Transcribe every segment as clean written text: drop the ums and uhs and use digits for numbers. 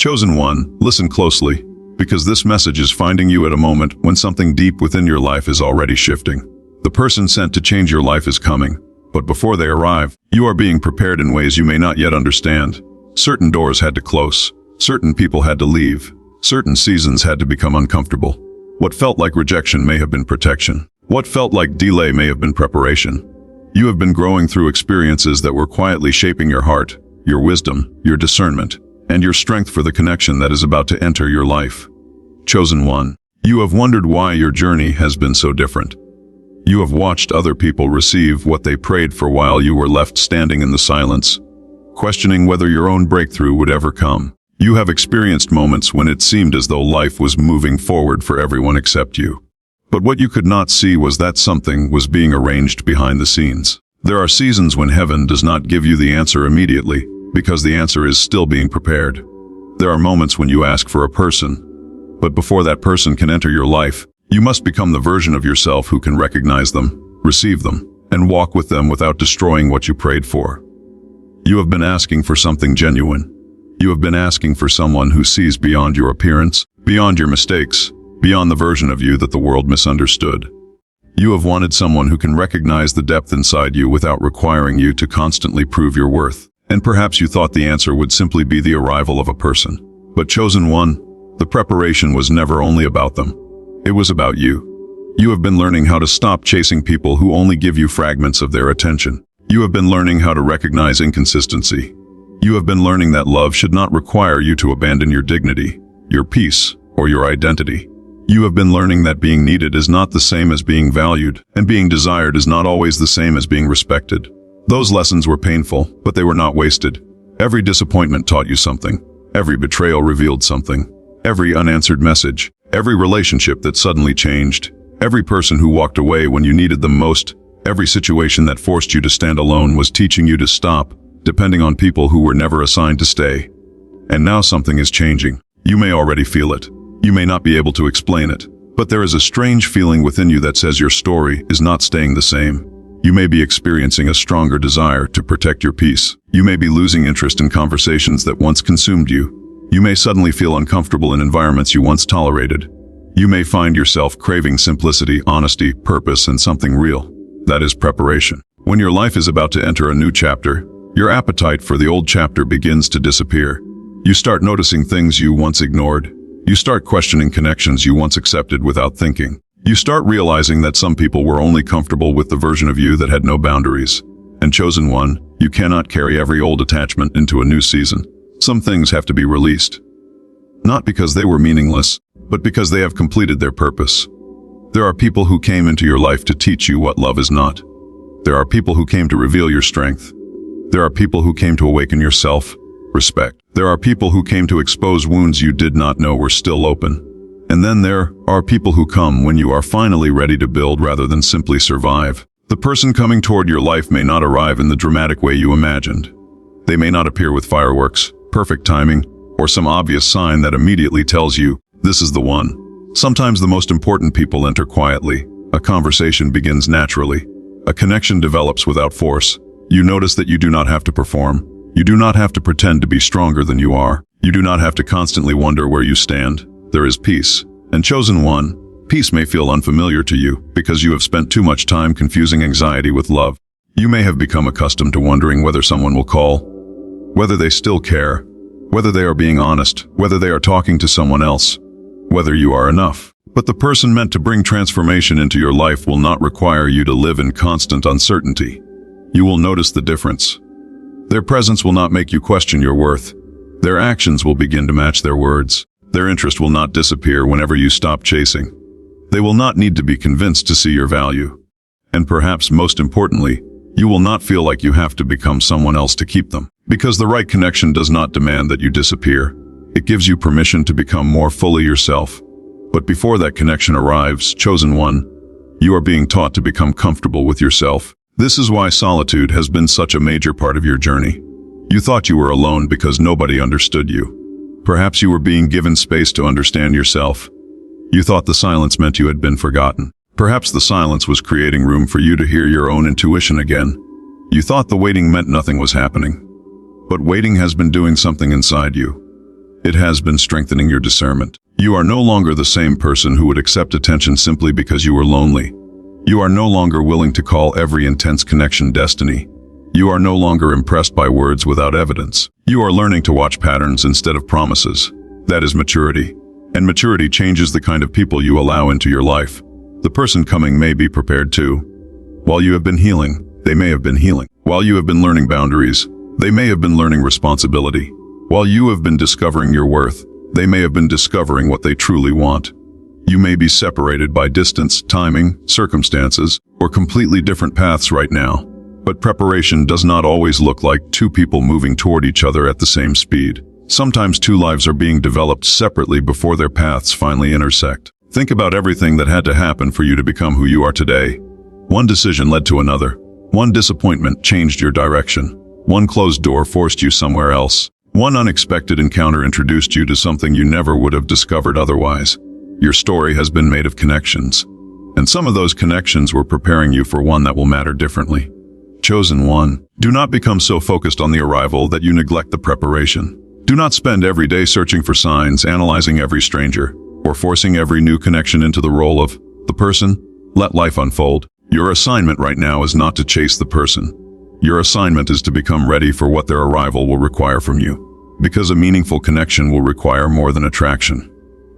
Chosen one, listen closely, because this message is finding you at a moment when something deep within your life is already shifting. The person sent to change your life is coming, but before they arrive, you are being prepared in ways you may not yet understand. Certain doors had to close, certain people had to leave, certain seasons had to become uncomfortable. What felt like rejection may have been protection. What felt like delay may have been preparation. You have been growing through experiences that were quietly shaping your heart, your wisdom, your discernment, and your strength for the connection that is about to enter your life. Chosen one, you have wondered why your journey has been so different. You have watched other people receive what they prayed for while you were left standing in the silence, questioning whether your own breakthrough would ever come. You have experienced moments when it seemed as though life was moving forward for everyone except you. But what you could not see was that something was being arranged behind the scenes. There are seasons when heaven does not give you the answer immediately, because the answer is still being prepared. There are moments when you ask for a person, but before that person can enter your life, you must become the version of yourself who can recognize them, receive them, and walk with them without destroying what you prayed for. You have been asking for something genuine. You have been asking for someone who sees beyond your appearance, beyond your mistakes, beyond the version of you that the world misunderstood. You have wanted someone who can recognize the depth inside you without requiring you to constantly prove your worth. And perhaps you thought the answer would simply be the arrival of a person. But chosen one, the preparation was never only about them. It was about you. You have been learning how to stop chasing people who only give you fragments of their attention. You have been learning how to recognize inconsistency. You have been learning that love should not require you to abandon your dignity, your peace, or your identity. You have been learning that being needed is not the same as being valued, and being desired is not always the same as being respected. Those lessons were painful, but they were not wasted. Every disappointment taught you something. Every betrayal revealed something. Every unanswered message, every relationship that suddenly changed, every person who walked away when you needed them most, every situation that forced you to stand alone was teaching you to stop, depending on people who were never assigned to stay. And now something is changing. You may already feel it. You may not be able to explain it, but there is a strange feeling within you that says your story is not staying the same. You may be experiencing a stronger desire to protect your peace. You may be losing interest in conversations that once consumed you. You may suddenly feel uncomfortable in environments you once tolerated. You may find yourself craving simplicity, honesty, purpose, and something real. That is preparation. When your life is about to enter a new chapter, your appetite for the old chapter begins to disappear. You start noticing things you once ignored. You start questioning connections you once accepted without thinking. You start realizing that some people were only comfortable with the version of you that had no boundaries. And chosen one, you cannot carry every old attachment into a new season. Some things have to be released. Not because they were meaningless, but because they have completed their purpose. There are people who came into your life to teach you what love is not. There are people who came to reveal your strength. There are people who came to awaken your self-respect. There are people who came to expose wounds you did not know were still open. And then there are people who come when you are finally ready to build rather than simply survive. The person coming toward your life may not arrive in the dramatic way you imagined. They may not appear with fireworks, perfect timing, or some obvious sign that immediately tells you, this is the one. Sometimes the most important people enter quietly. A conversation begins naturally. A connection develops without force. You notice that you do not have to perform. You do not have to pretend to be stronger than you are. You do not have to constantly wonder where you stand. There is peace. And chosen one, peace may feel unfamiliar to you because you have spent too much time confusing anxiety with love. You may have become accustomed to wondering whether someone will call, whether they still care, whether they are being honest, whether they are talking to someone else, whether you are enough. But the person meant to bring transformation into your life will not require you to live in constant uncertainty. You will notice the difference. Their presence will not make you question your worth. Their actions will begin to match their words. Their interest will not disappear whenever you stop chasing. They will not need to be convinced to see your value. And perhaps most importantly, you will not feel like you have to become someone else to keep them. Because the right connection does not demand that you disappear. It gives you permission to become more fully yourself. But before that connection arrives, chosen one, you are being taught to become comfortable with yourself. This is why solitude has been such a major part of your journey. You thought you were alone because nobody understood you. Perhaps you were being given space to understand yourself. You thought the silence meant you had been forgotten. Perhaps the silence was creating room for you to hear your own intuition again. You thought the waiting meant nothing was happening. But waiting has been doing something inside you. It has been strengthening your discernment. You are no longer the same person who would accept attention simply because you were lonely. You are no longer willing to call every intense connection destiny. You are no longer impressed by words without evidence. You are learning to watch patterns instead of promises. That is maturity. And maturity changes the kind of people you allow into your life. The person coming may be prepared too. While you have been healing, they may have been healing. While you have been learning boundaries, they may have been learning responsibility. While you have been discovering your worth, they may have been discovering what they truly want. You may be separated by distance, timing, circumstances, or completely different paths right now. But preparation does not always look like two people moving toward each other at the same speed. Sometimes two lives are being developed separately before their paths finally intersect. Think about everything that had to happen for you to become who you are today. One decision led to another. One disappointment changed your direction. One closed door forced you somewhere else. One unexpected encounter introduced you to something you never would have discovered otherwise. Your story has been made of connections, and some of those connections were preparing you for one that will matter differently. Chosen one. Do not become so focused on the arrival that you neglect the preparation. Do not spend every day searching for signs, analyzing every stranger, or forcing every new connection into the role of the person. Let life unfold. Your assignment right now is not to chase the person. Your assignment is to become ready for what their arrival will require from you. Because a meaningful connection will require more than attraction.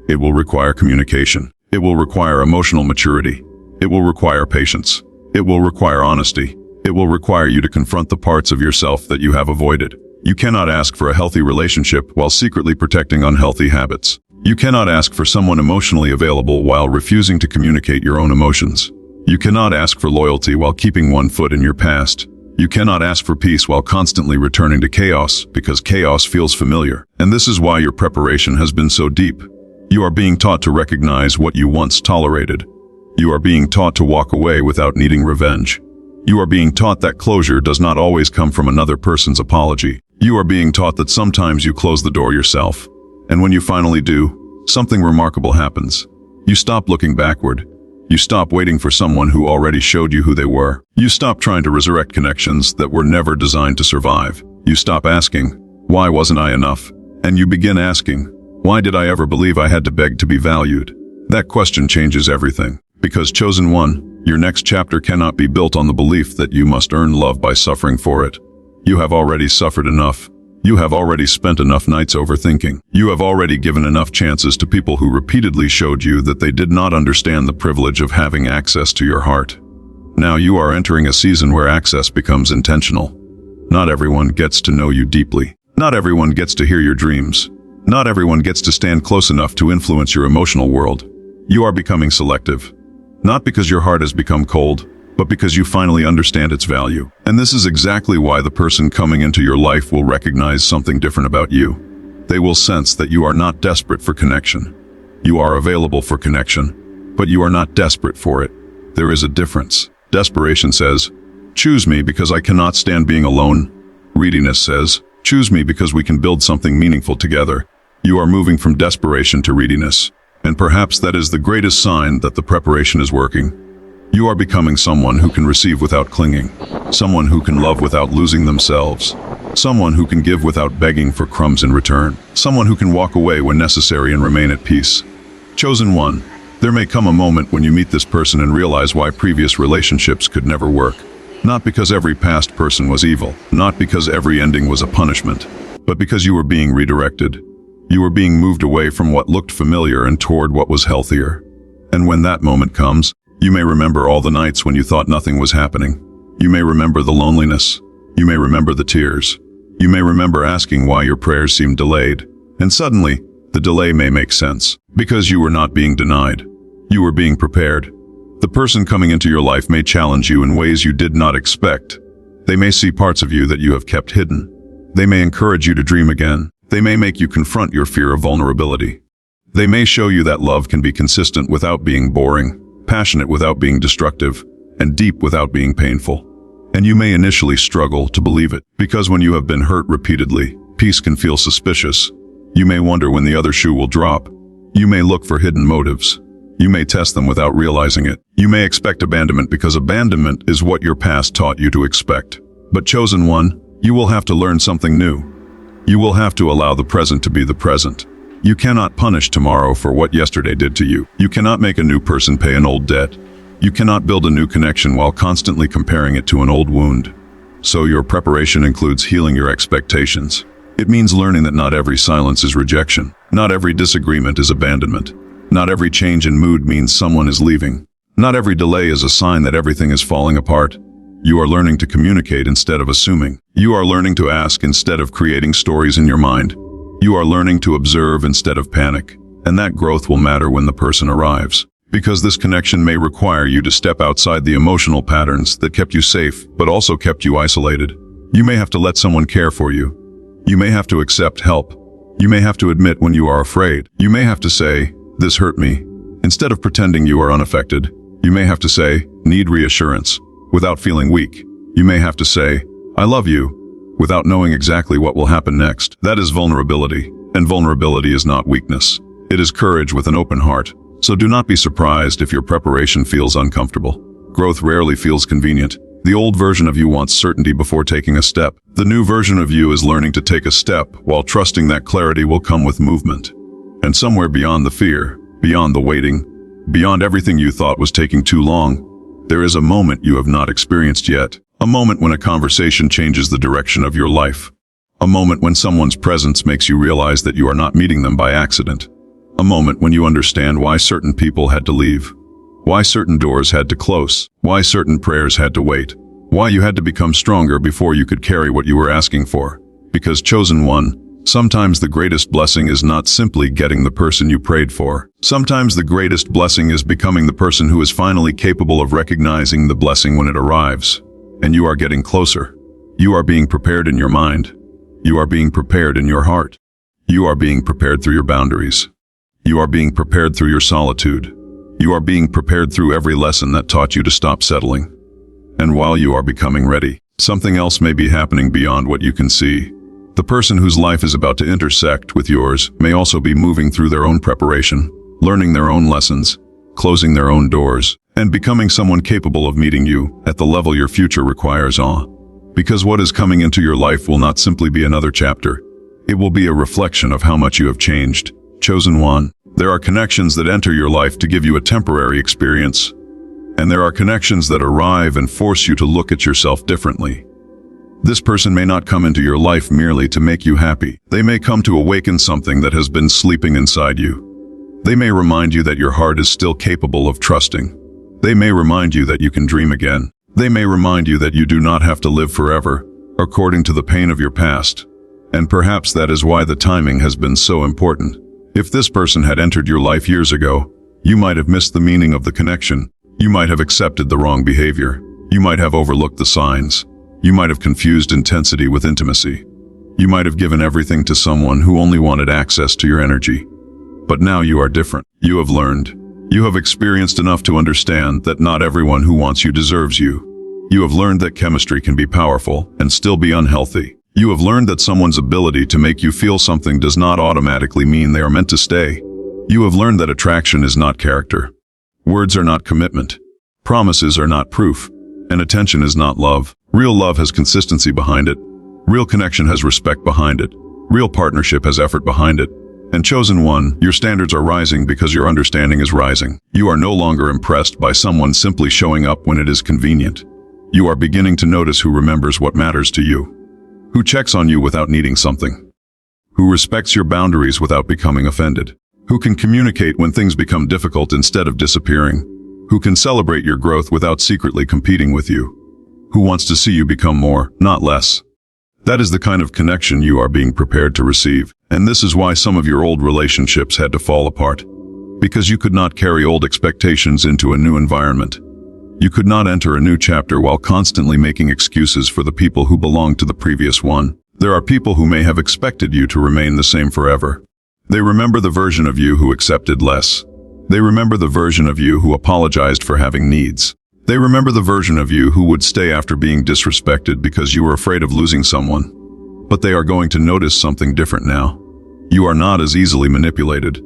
It will require communication. It will require emotional maturity. It will require patience. It will require honesty. It will require you to confront the parts of yourself that you have avoided. You cannot ask for a healthy relationship while secretly protecting unhealthy habits. You cannot ask for someone emotionally available while refusing to communicate your own emotions. You cannot ask for loyalty while keeping one foot in your past. You cannot ask for peace while constantly returning to chaos because chaos feels familiar. And this is why your preparation has been so deep. You are being taught to recognize what you once tolerated. You are being taught to walk away without needing revenge. You are being taught that closure does not always come from another person's apology. You are being taught that sometimes you close the door yourself. And when you finally do, something remarkable happens. You stop looking backward. You stop waiting for someone who already showed you who they were. You stop trying to resurrect connections that were never designed to survive. You stop asking, why wasn't I enough? And you begin asking, why did I ever believe I had to beg to be valued? That question changes everything. Because chosen one, your next chapter cannot be built on the belief that you must earn love by suffering for it. You have already suffered enough. You have already spent enough nights overthinking. You have already given enough chances to people who repeatedly showed you that they did not understand the privilege of having access to your heart. Now you are entering a season where access becomes intentional. Not everyone gets to know you deeply. Not everyone gets to hear your dreams. Not everyone gets to stand close enough to influence your emotional world. You are becoming selective. Not because your heart has become cold, but because you finally understand its value. And this is exactly why the person coming into your life will recognize something different about you. They will sense that you are not desperate for connection. You are available for connection, but you are not desperate for it. There is a difference. Desperation says, choose me because I cannot stand being alone. Readiness says, choose me because we can build something meaningful together. You are moving from desperation to readiness, and perhaps that is the greatest sign that the preparation is working. You are becoming someone who can receive without clinging, someone who can love without losing themselves, someone who can give without begging for crumbs in return, someone who can walk away when necessary and remain at peace. Chosen one, there may come a moment when you meet this person and realize why previous relationships could never work. Not because every past person was evil, not because every ending was a punishment, but because you were being redirected. You were being moved away from what looked familiar and toward what was healthier. And when that moment comes, you may remember all the nights when you thought nothing was happening. You may remember the loneliness. You may remember the tears. You may remember asking why your prayers seemed delayed. And suddenly, the delay may make sense. Because you were not being denied. You were being prepared. The person coming into your life may challenge you in ways you did not expect. They may see parts of you that you have kept hidden. They may encourage you to dream again. They may make you confront your fear of vulnerability. They may show you that love can be consistent without being boring, passionate without being destructive, and deep without being painful. And you may initially struggle to believe it, because when you have been hurt repeatedly, peace can feel suspicious. You may wonder when the other shoe will drop. You may look for hidden motives. You may test them without realizing it. You may expect abandonment because abandonment is what your past taught you to expect. But chosen one, you will have to learn something new. You will have to allow the present to be the present. You cannot punish tomorrow for what yesterday did to you. You cannot make a new person pay an old debt. You cannot build a new connection while constantly comparing it to an old wound. So your preparation includes healing your expectations. It means learning that not every silence is rejection. Not every disagreement is abandonment. Not every change in mood means someone is leaving. Not every delay is a sign that everything is falling apart. You are learning to communicate instead of assuming. You are learning to ask instead of creating stories in your mind. You are learning to observe instead of panic. And that growth will matter when the person arrives. Because this connection may require you to step outside the emotional patterns that kept you safe, but also kept you isolated. You may have to let someone care for you. You may have to accept help. You may have to admit when you are afraid. You may have to say, "This hurt me." Instead of pretending you are unaffected, you may have to say, "Need reassurance," without feeling weak. You may have to say, "I love you," without knowing exactly what will happen next. That is vulnerability, and vulnerability is not weakness. It is courage with an open heart. So do not be surprised if your preparation feels uncomfortable. Growth rarely feels convenient. The old version of you wants certainty before taking a step. The new version of you is learning to take a step while trusting that clarity will come with movement. And somewhere beyond the fear, beyond the waiting, beyond everything you thought was taking too long, there is a moment you have not experienced yet. A moment when a conversation changes the direction of your life. A moment when someone's presence makes you realize that you are not meeting them by accident. A moment when you understand why certain people had to leave. Why certain doors had to close. Why certain prayers had to wait. Why you had to become stronger before you could carry what you were asking for. Because chosen one, sometimes the greatest blessing is not simply getting the person you prayed for. Sometimes the greatest blessing is becoming the person who is finally capable of recognizing the blessing when it arrives. And you are getting closer. You are being prepared in your mind. You are being prepared in your heart. You are being prepared through your boundaries. You are being prepared through your solitude. You are being prepared through every lesson that taught you to stop settling. And while you are becoming ready, something else may be happening beyond what you can see. The person whose life is about to intersect with yours may also be moving through their own preparation, learning their own lessons, closing their own doors, and becoming someone capable of meeting you at the level your future requires awe. Because what is coming into your life will not simply be another chapter. It will be a reflection of how much you have changed. Chosen one. There are connections that enter your life to give you a temporary experience. And there are connections that arrive and force you to look at yourself differently. This person may not come into your life merely to make you happy. They may come to awaken something that has been sleeping inside you. They may remind you that your heart is still capable of trusting. They may remind you that you can dream again. They may remind you that you do not have to live forever, according to the pain of your past. And perhaps that is why the timing has been so important. If this person had entered your life years ago, you might have missed the meaning of the connection. You might have accepted the wrong behavior. You might have overlooked the signs. You might have confused intensity with intimacy. You might have given everything to someone who only wanted access to your energy. But now you are different. You have learned. You have experienced enough to understand that not everyone who wants you deserves you. You have learned that chemistry can be powerful and still be unhealthy. You have learned that someone's ability to make you feel something does not automatically mean they are meant to stay. You have learned that attraction is not character. Words are not commitment. Promises are not proof. And attention is not love. Real love has consistency behind it. Real connection has respect behind it. Real partnership has effort behind it. And chosen one, your standards are rising because your understanding is rising. You are no longer impressed by someone simply showing up when it is convenient. You are beginning to notice who remembers what matters to you. Who checks on you without needing something. Who respects your boundaries without becoming offended. Who can communicate when things become difficult instead of disappearing. Who can celebrate your growth without secretly competing with you. Who wants to see you become more, not less. That is the kind of connection you are being prepared to receive. And this is why some of your old relationships had to fall apart. Because you could not carry old expectations into a new environment. You could not enter a new chapter while constantly making excuses for the people who belonged to the previous one. There are people who may have expected you to remain the same forever. They remember the version of you who accepted less. They remember the version of you who apologized for having needs. They remember the version of you who would stay after being disrespected because you were afraid of losing someone. But they are going to notice something different now. You are not as easily manipulated.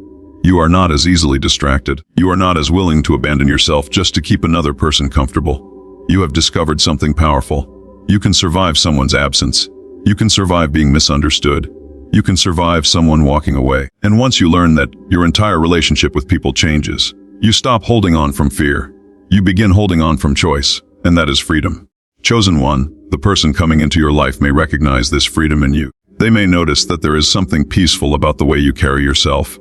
You are not as easily distracted. You are not as willing to abandon yourself just to keep another person comfortable. You have discovered something powerful. You can survive someone's absence. You can survive being misunderstood. You can survive someone walking away. And once you learn that, your entire relationship with people changes. You stop holding on from fear. You begin holding on from choice, and that is freedom. Chosen one, the person coming into your life may recognize this freedom in you. They may notice that there is something peaceful about the way you carry yourself.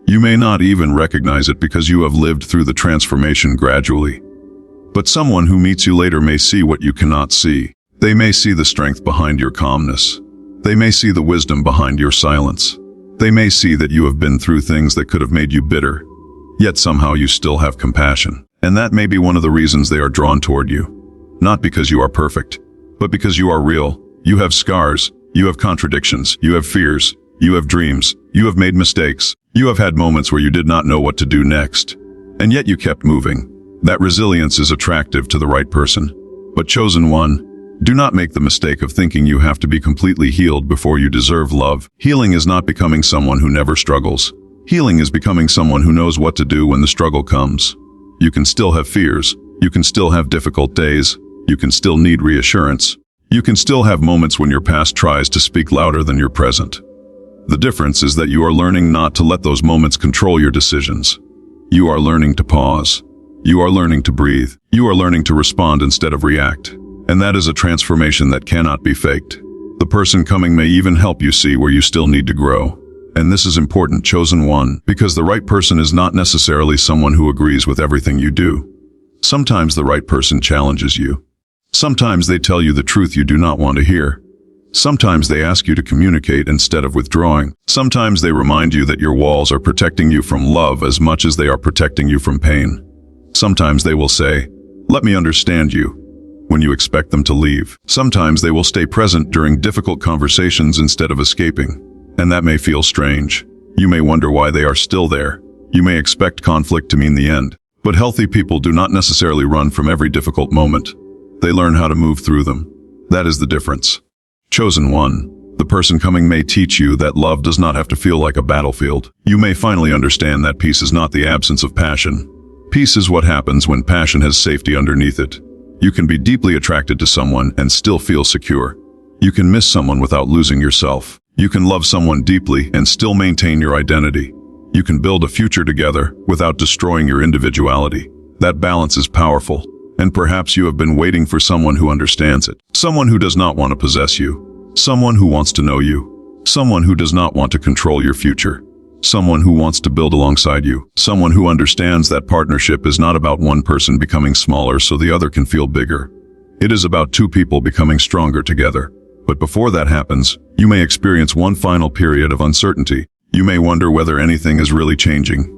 You may not even recognize it because you have lived through the transformation gradually. But someone who meets you later may see what you cannot see. They may see the strength behind your calmness. They may see the wisdom behind your silence. They may see that you have been through things that could have made you bitter, yet somehow you still have compassion. And that may be one of the reasons they are drawn toward you. Not because you are perfect, but because you are real. You have scars, you have contradictions, you have fears, you have dreams, you have made mistakes, you have had moments where you did not know what to do next. And yet you kept moving. That resilience is attractive to the right person. But chosen one, do not make the mistake of thinking you have to be completely healed before you deserve love. Healing is not becoming someone who never struggles. Healing is becoming someone who knows what to do when the struggle comes. You can still have fears. You can still have difficult days. You can still need reassurance. You can still have moments when your past tries to speak louder than your present. The difference is that you are learning not to let those moments control your decisions. You are learning to pause. You are learning to breathe. You are learning to respond instead of react. And that is a transformation that cannot be faked. The person coming may even help you see where you still need to grow. And this is important, chosen one, because the right person is not necessarily someone who agrees with everything you do. Sometimes the right person challenges you. Sometimes they tell you the truth you do not want to hear. Sometimes they ask you to communicate instead of withdrawing. Sometimes they remind you that your walls are protecting you from love as much as they are protecting you from pain. Sometimes they will say, "Let me understand you," when you expect them to leave. Sometimes they will stay present during difficult conversations instead of escaping. And that may feel strange. You may wonder why they are still there. You may expect conflict to mean the end. But healthy people do not necessarily run from every difficult moment. They learn how to move through them. That is the difference. Chosen one, the person coming may teach you that love does not have to feel like a battlefield. You may finally understand that peace is not the absence of passion. Peace is what happens when passion has safety underneath it. You can be deeply attracted to someone and still feel secure. You can miss someone without losing yourself. You can love someone deeply and still maintain your identity. You can build a future together without destroying your individuality. That balance is powerful. And perhaps you have been waiting for someone who understands it. Someone who does not want to possess you. Someone who wants to know you. Someone who does not want to control your future. Someone who wants to build alongside you. Someone who understands that partnership is not about one person becoming smaller so the other can feel bigger. It is about two people becoming stronger together. But before that happens, you may experience one final period of uncertainty. You may wonder whether anything is really changing.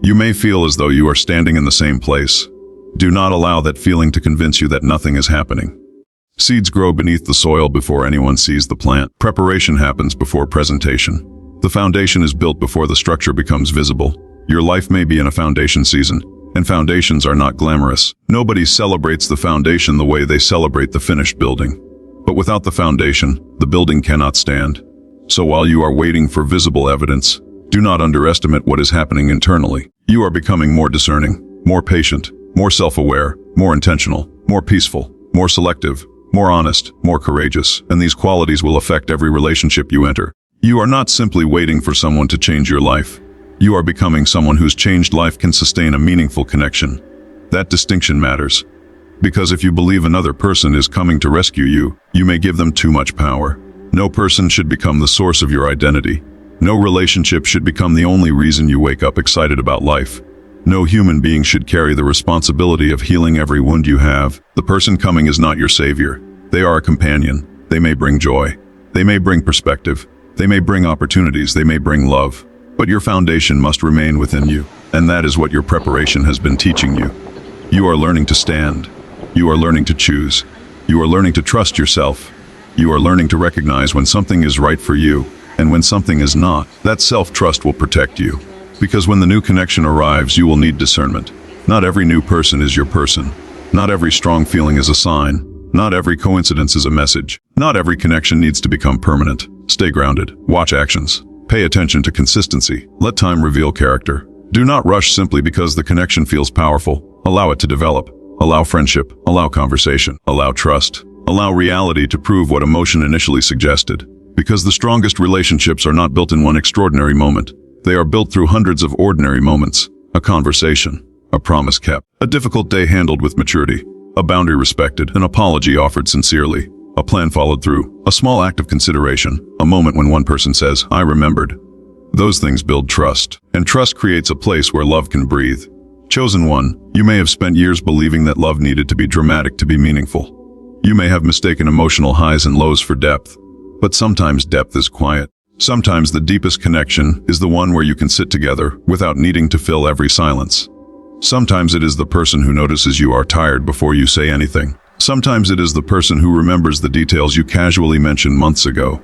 You may feel as though you are standing in the same place. Do not allow that feeling to convince you that nothing is happening. Seeds grow beneath the soil before anyone sees the plant. Preparation happens before presentation. The foundation is built before the structure becomes visible. Your life may be in a foundation season, and foundations are not glamorous. Nobody celebrates the foundation the way they celebrate the finished building. But without the foundation, the building cannot stand. So while you are waiting for visible evidence, do not underestimate what is happening internally. You are becoming more discerning, more patient, more self-aware, more intentional, more peaceful, more selective, more honest, more courageous, and these qualities will affect every relationship you enter. You are not simply waiting for someone to change your life. You are becoming someone whose changed life can sustain a meaningful connection. That distinction matters. Because if you believe another person is coming to rescue you, you may give them too much power. No person should become the source of your identity. No relationship should become the only reason you wake up excited about life. No human being should carry the responsibility of healing every wound you have. The person coming is not your savior. They are a companion. They may bring joy. They may bring perspective. They may bring opportunities. They may bring love. But your foundation must remain within you. And that is what your preparation has been teaching you. You are learning to stand. You are learning to choose. You are learning to trust yourself. You are learning to recognize when something is right for you and when something is not. That self-trust will protect you. Because when the new connection arrives, you will need discernment. Not every new person is your person. Not every strong feeling is a sign. Not every coincidence is a message. Not every connection needs to become permanent. Stay grounded. Watch actions. Pay attention to consistency. Let time reveal character. Do not rush simply because the connection feels powerful. Allow it to develop. Allow friendship. Allow conversation. Allow trust. Allow reality to prove what emotion initially suggested. Because the strongest relationships are not built in one extraordinary moment. They are built through hundreds of ordinary moments. A conversation, a promise kept, a difficult day handled with maturity, a boundary respected, an apology offered sincerely, a plan followed through, a small act of consideration, a moment when one person says, "I remembered." Those things build trust, and trust creates a place where love can breathe. Chosen one, you may have spent years believing that love needed to be dramatic to be meaningful. You may have mistaken emotional highs and lows for depth, but sometimes depth is quiet. Sometimes the deepest connection is the one where you can sit together without needing to fill every silence. Sometimes it is the person who notices you are tired before you say anything. Sometimes it is the person who remembers the details you casually mentioned months ago.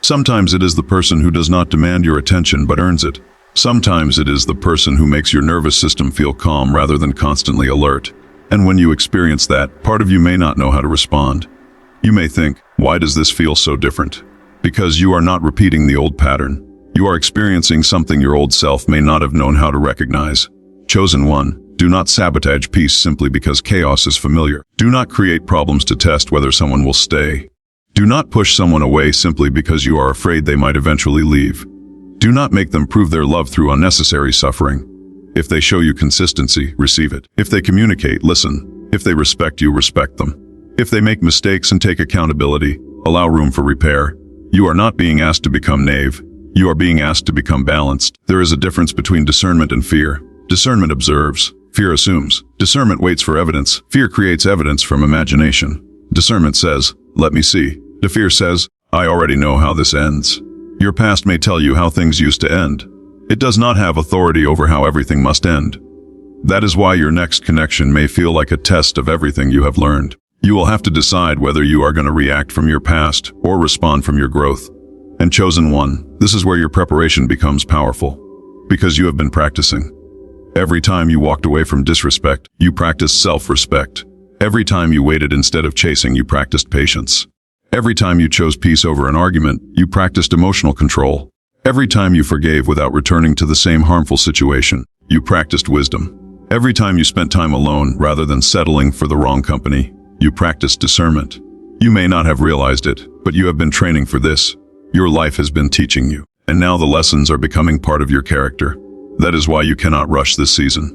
Sometimes it is the person who does not demand your attention but earns it. Sometimes it is the person who makes your nervous system feel calm rather than constantly alert. And when you experience that, part of you may not know how to respond. You may think, why does this feel so different? Because you are not repeating the old pattern. You are experiencing something your old self may not have known how to recognize. Chosen one, do not sabotage peace simply because chaos is familiar. Do not create problems to test whether someone will stay. Do not push someone away simply because you are afraid they might eventually leave. Do not make them prove their love through unnecessary suffering. If they show you consistency, receive it. If they communicate, listen. If they respect you, respect them. If they make mistakes and take accountability, allow room for repair. You are not being asked to become naive. You are being asked to become balanced. There is a difference between discernment and fear. Discernment observes. Fear assumes. Discernment waits for evidence. Fear creates evidence from imagination. Discernment says, let me see. The fear says, I already know how this ends. Your past may tell you how things used to end. It does not have authority over how everything must end. That is why your next connection may feel like a test of everything you have learned. You will have to decide whether you are going to react from your past or respond from your growth. And chosen one, this is where your preparation becomes powerful. Because you have been practicing. Every time you walked away from disrespect, you practiced self-respect. Every time you waited instead of chasing, you practiced patience. Every time you chose peace over an argument, you practiced emotional control. Every time you forgave without returning to the same harmful situation, you practiced wisdom. Every time you spent time alone rather than settling for the wrong company, you practiced discernment. You may not have realized it, but you have been training for this. Your life has been teaching you, and now the lessons are becoming part of your character. That is why you cannot rush this season.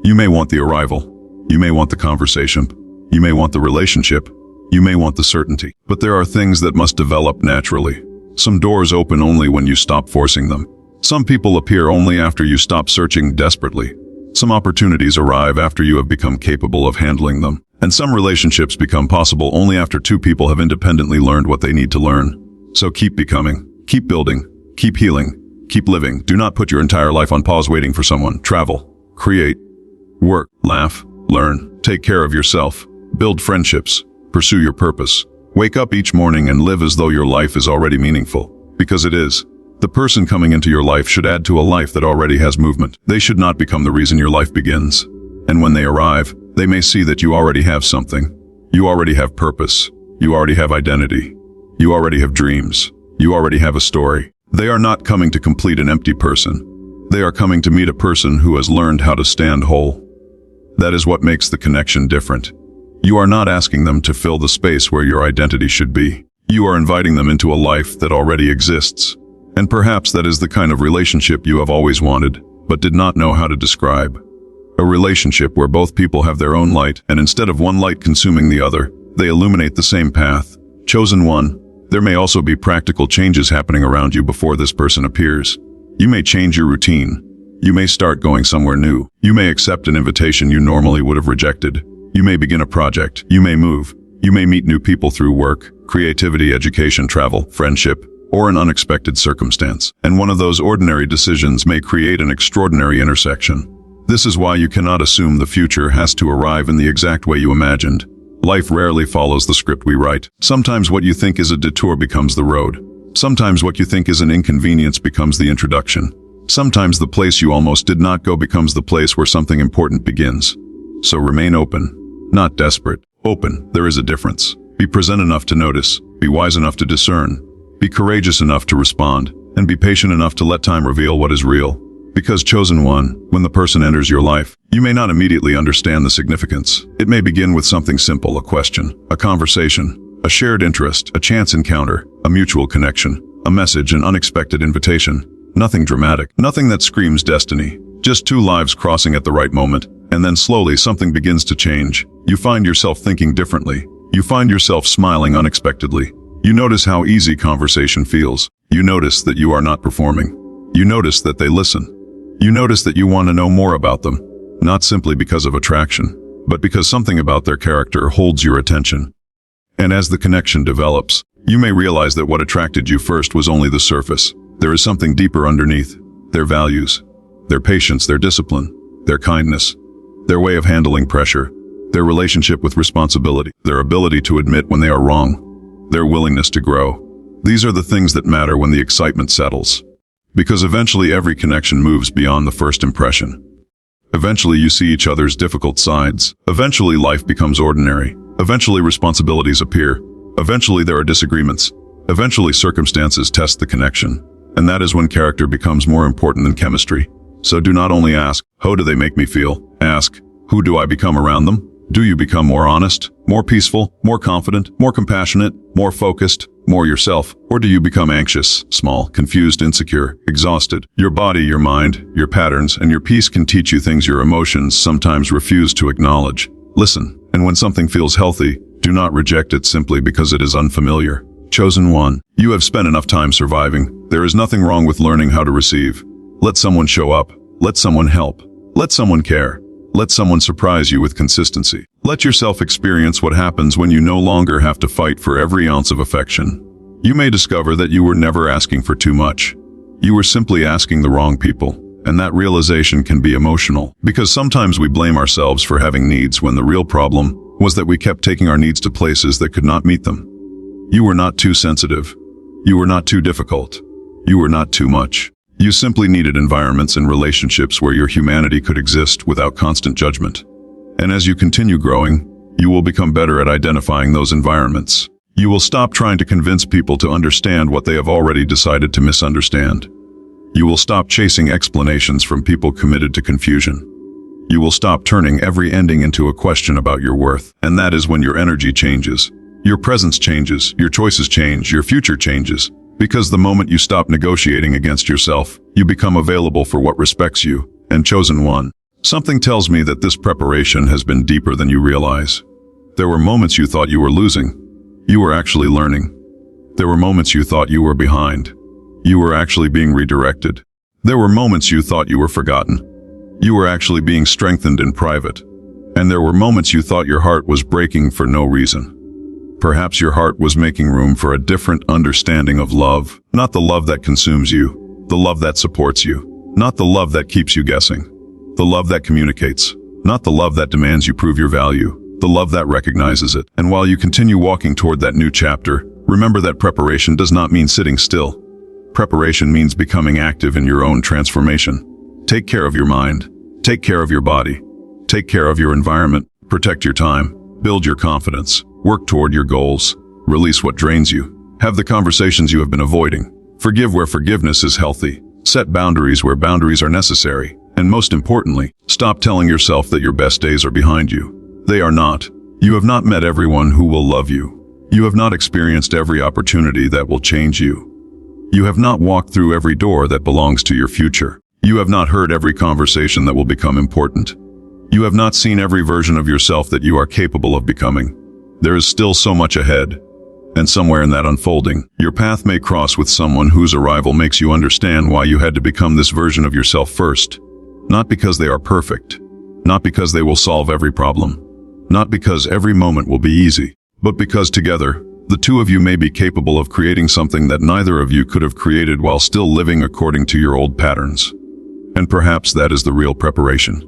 You may want the arrival. You may want the conversation. You may want the relationship. You may want the certainty. But there are things that must develop naturally. Some doors open only when you stop forcing them. Some people appear only after you stop searching desperately. Some opportunities arrive after you have become capable of handling them. And some relationships become possible only after two people have independently learned what they need to learn. So keep becoming, keep building, keep healing, keep living. Do not put your entire life on pause waiting for someone. Travel, create, work, laugh, learn, take care of yourself, build friendships, pursue your purpose. Wake up each morning and live as though your life is already meaningful. Because it is. The person coming into your life should add to a life that already has movement. They should not become the reason your life begins. And when they arrive, they may see that you already have something. You already have purpose. You already have identity. You already have dreams. You already have a story. They are not coming to complete an empty person. They are coming to meet a person who has learned how to stand whole. That is what makes the connection different. You are not asking them to fill the space where your identity should be. You are inviting them into a life that already exists. And perhaps that is the kind of relationship you have always wanted, but did not know how to describe. A relationship where both people have their own light, and instead of one light consuming the other, they illuminate the same path. Chosen one, there may also be practical changes happening around you before this person appears. You may change your routine. You may start going somewhere new. You may accept an invitation you normally would have rejected. You may begin a project. You may move. You may meet new people through work, creativity, education, travel, friendship, or an unexpected circumstance. And one of those ordinary decisions may create an extraordinary intersection. This is why you cannot assume the future has to arrive in the exact way you imagined. Life rarely follows the script we write. Sometimes what you think is a detour becomes the road. Sometimes what you think is an inconvenience becomes the introduction. Sometimes the place you almost did not go becomes the place where something important begins. So remain open, not desperate. Open, there is a difference. Be present enough to notice, be wise enough to discern, be courageous enough to respond, and be patient enough to let time reveal what is real. Because chosen one, when the person enters your life, you may not immediately understand the significance. It may begin with something simple, a question, a conversation, a shared interest, a chance encounter, A mutual connection, a message, an unexpected invitation. Nothing dramatic, nothing that screams destiny. Just two lives crossing at the right moment, and then slowly something begins to change. You find yourself thinking differently. You find yourself smiling unexpectedly. You notice how easy conversation feels. You notice that you are not performing. You notice that they listen. You notice that you want to know more about them, not simply because of attraction, but because something about their character holds your attention. And as the connection develops, you may realize that what attracted you first was only the surface. There is something deeper underneath. Their values, their patience, their discipline, their kindness, their way of handling pressure, their relationship with responsibility, their ability to admit when they are wrong, their willingness to grow. These are the things that matter when the excitement settles. Because eventually every connection moves beyond the first impression. Eventually you see each other's difficult sides. Eventually life becomes ordinary. Eventually responsibilities appear. Eventually there are disagreements. Eventually circumstances test the connection. And that is when character becomes more important than chemistry. So do not only ask, how do they make me feel? Ask, who do I become around them? Do you become more honest, more peaceful, more confident, more compassionate, more focused, more yourself? Or do you become anxious, small, confused, insecure, exhausted? Your body, your mind, your patterns, and your peace can teach you things your emotions sometimes refuse to acknowledge. Listen, and when something feels healthy, do not reject it simply because it is unfamiliar. Chosen one, you have spent enough time surviving. There is nothing wrong with learning how to receive. Let someone show up. Let someone help. Let someone care. Let someone surprise you with consistency. Let yourself experience what happens when you no longer have to fight for every ounce of affection. You may discover that you were never asking for too much. You were simply asking the wrong people, and that realization can be emotional, because sometimes we blame ourselves for having needs when the real problem was that we kept taking our needs to places that could not meet them. You were not too sensitive. You were not too difficult. You were not too much. You simply needed environments and relationships where your humanity could exist without constant judgment. And as you continue growing, you will become better at identifying those environments. You will stop trying to convince people to understand what they have already decided to misunderstand. You will stop chasing explanations from people committed to confusion. You will stop turning every ending into a question about your worth. And that is when your energy changes. Your presence changes, your choices change, your future changes. Because the moment you stop negotiating against yourself, you become available for what respects you, and chosen one. Something tells me that this preparation has been deeper than you realize. There were moments you thought you were losing. You were actually learning. There were moments you thought you were behind. You were actually being redirected. There were moments you thought you were forgotten. You were actually being strengthened in private. And there were moments you thought your heart was breaking for no reason. Perhaps your heart was making room for a different understanding of love, not the love that consumes you, the love that supports you, not the love that keeps you guessing, the love that communicates, not the love that demands you prove your value, the love that recognizes it. And while you continue walking toward that new chapter, remember that preparation does not mean sitting still. Preparation means becoming active in your own transformation. Take care of your mind, take care of your body, take care of your environment, protect your time, build your confidence. Work toward your goals. Release what drains you. Have the conversations you have been avoiding. Forgive where forgiveness is healthy. Set boundaries where boundaries are necessary. And most importantly, stop telling yourself that your best days are behind you. They are not. You have not met everyone who will love you. You have not experienced every opportunity that will change you. You have not walked through every door that belongs to your future. You have not heard every conversation that will become important. You have not seen every version of yourself that you are capable of becoming. There is still so much ahead, and somewhere in that unfolding, your path may cross with someone whose arrival makes you understand why you had to become this version of yourself first. Not because they are perfect, not because they will solve every problem, not because every moment will be easy, but because together, the two of you may be capable of creating something that neither of you could have created while still living according to your old patterns. And perhaps that is the real preparation.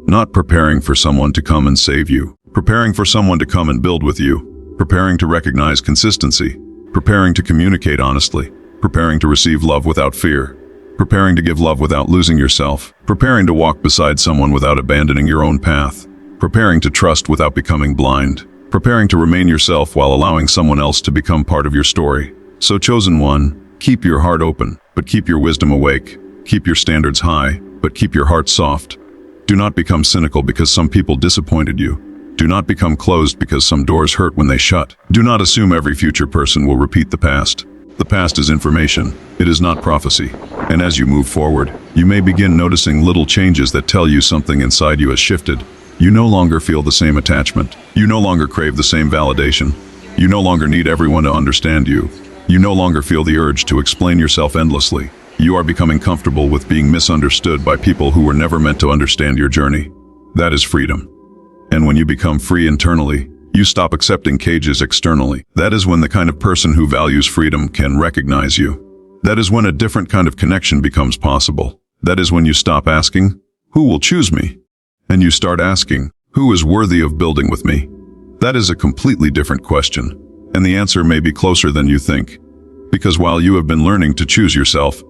Not preparing for someone to come and save you. Preparing for someone to come and build with you, preparing to recognize consistency, preparing to communicate honestly, preparing to receive love without fear, preparing to give love without losing yourself, preparing to walk beside someone without abandoning your own path, preparing to trust without becoming blind, preparing to remain yourself while allowing someone else to become part of your story. So chosen one, keep your heart open, but keep your wisdom awake. Keep your standards high, but keep your heart soft. Do not become cynical because some people disappointed you. Do not become closed because some doors hurt when they shut. Do not assume every future person will repeat the past. The past is information. It is not prophecy. And as you move forward, you may begin noticing little changes that tell you something inside you has shifted. You no longer feel the same attachment. You no longer crave the same validation. You no longer need everyone to understand you. You no longer feel the urge to explain yourself endlessly. You are becoming comfortable with being misunderstood by people who were never meant to understand your journey. That is freedom. And when you become free internally, you stop accepting cages externally. That is when the kind of person who values freedom can recognize you. That is when a different kind of connection becomes possible. That is when you stop asking, "Who will choose me?" and you start asking, "Who is worthy of building with me?" That is a completely different question, and the answer may be closer than you think. Because while you have been learning to choose yourself,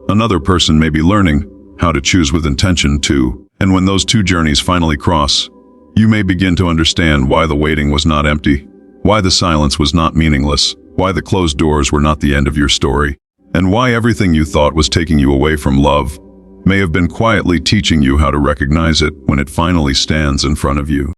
another person may be learning how to choose with intention too. And when those two journeys finally cross, you may begin to understand why the waiting was not empty, why the silence was not meaningless, why the closed doors were not the end of your story, and why everything you thought was taking you away from love may have been quietly teaching you how to recognize it when it finally stands in front of you.